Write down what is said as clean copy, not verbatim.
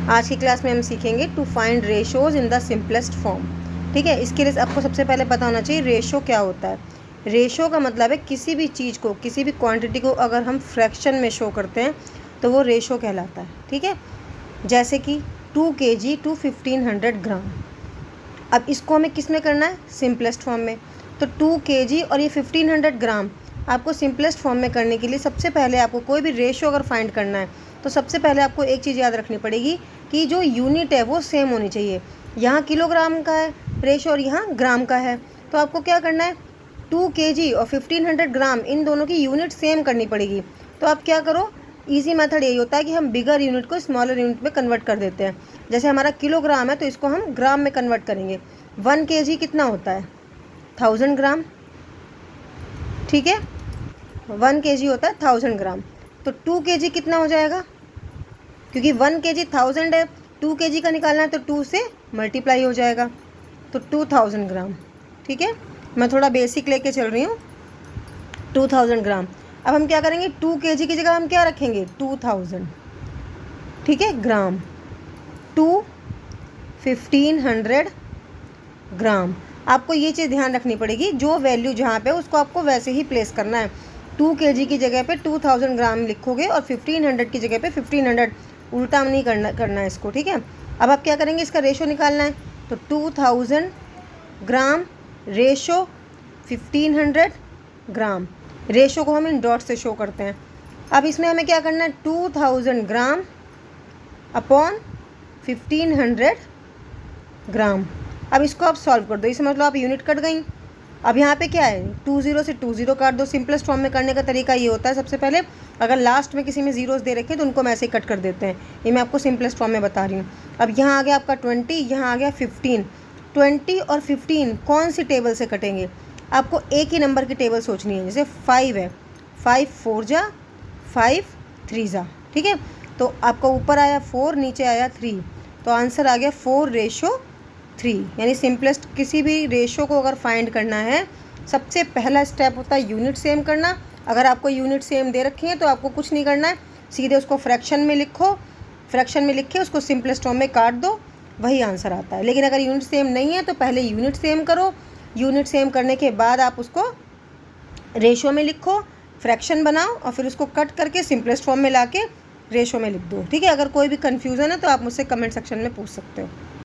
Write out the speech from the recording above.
आज की क्लास में हम सीखेंगे to find ratios in the simplest form. ठीक है, इसके लिए आपको सबसे पहले पता होना चाहिए रेशो क्या होता है। रेशो का मतलब है किसी भी चीज़ को, किसी भी क्वांटिटी को अगर हम फ्रैक्शन में शो करते हैं तो वो रेशो कहलाता है। ठीक है, जैसे कि 2 kg टू 1500 ग्राम। अब इसको हमें किस में करना है? सिंपलेस्ट फॉर्म में। तो 2 kg और ये 1500 ग्राम आपको सिंपलेस्ट फॉर्म में करने के लिए सबसे पहले आपको कोई भी रेशो अगर फाइंड करना है तो सबसे पहले आपको एक चीज़ याद रखनी पड़ेगी कि जो यूनिट है वो सेम होनी चाहिए। यहाँ किलोग्राम का है रेशो और यहाँ ग्राम का है, तो आपको क्या करना है? 2 kg और 1500 ग्राम इन दोनों की यूनिट सेम करनी पड़ेगी। तो आप क्या करो, इजी मेथड यही होता है कि हम बिगर यूनिट को स्मॉलर यूनिट में कन्वर्ट कर देते हैं। जैसे हमारा किलोग्राम है तो इसको हम ग्राम में कन्वर्ट करेंगे। 1 kg कितना होता है? 1000 ग्राम। ठीक है, 1 kg होता है 1000 ग्राम। तो 2 kg कितना हो जाएगा? क्योंकि 1 kg 1000 है, 2 kg का निकालना है तो 2 से मल्टीप्लाई हो जाएगा, तो 2000 ग्राम। ठीक है, मैं थोड़ा बेसिक लेके चल रही हूँ। 2000 ग्राम। अब हम क्या करेंगे? 2 kg की जगह हम क्या रखेंगे? 2000। ठीक है, ग्राम टू 1500 ग्राम। आपको ये चीज़ ध्यान रखनी पड़ेगी, जो वैल्यू जहाँ पे उसको आपको वैसे ही प्लेस करना है। 2 kg की जगह पे 2000 ग्राम लिखोगे और 1500 की जगह पे 1500, उल्टा नहीं करना है इसको। ठीक है, अब आप क्या करेंगे? इसका रेशो निकालना है, तो 2000 ग्राम रेशो 1500 ग्राम। रेशो को हम इन डॉट से शो करते हैं। अब इसमें हमें क्या करना है? 2000 ग्राम अपॉन 1500 ग्राम। अब इसको आप सॉल्व कर दो, इसे मतलब आप यूनिट कट गई। अब यहाँ पे क्या है? 20 से 20 काट दो। सिंपलेस्ट फॉर्म में करने का तरीका ये होता है, सबसे पहले अगर लास्ट में किसी में जीरोस दे रखे तो उनको हम ऐसे ही कट कर देते हैं। ये मैं आपको सिंपलेस्ट फॉर्म में बता रही हूँ। अब यहाँ आ गया आपका 20, यहाँ आ गया 15। 20 और 15 कौन सी टेबल से कटेंगे? आपको एक ही नंबर की टेबल सोचनी है। जैसे 5 है, 5 4 जा 5 3 जा। ठीक है, तो आपका ऊपर आया 4, नीचे आया 3, तो आंसर आ गया 4:3। यानी सिंपलेस्ट किसी भी रेशो को अगर फाइंड करना है, सबसे पहला स्टेप होता है यूनिट सेम करना। अगर आपको यूनिट सेम दे रखी है तो आपको कुछ नहीं करना है, सीधे उसको फ्रैक्शन में लिखो, फ्रैक्शन में लिख के उसको सिंपलेस्ट फॉर्म में काट दो, वही आंसर आता है। लेकिन अगर यूनिट सेम नहीं है तो पहले यूनिट सेम करो, यूनिट सेम करने के बाद आप उसको रेशो में लिखो, फ्रैक्शन बनाओ और फिर उसको कट करके सिंपलेस्ट फॉर्म में ला के रेशो में लिख दो। ठीक है, अगर कोई भी कन्फ्यूज़न है तो आप मुझसे कमेंट सेक्शन में पूछ सकते हो।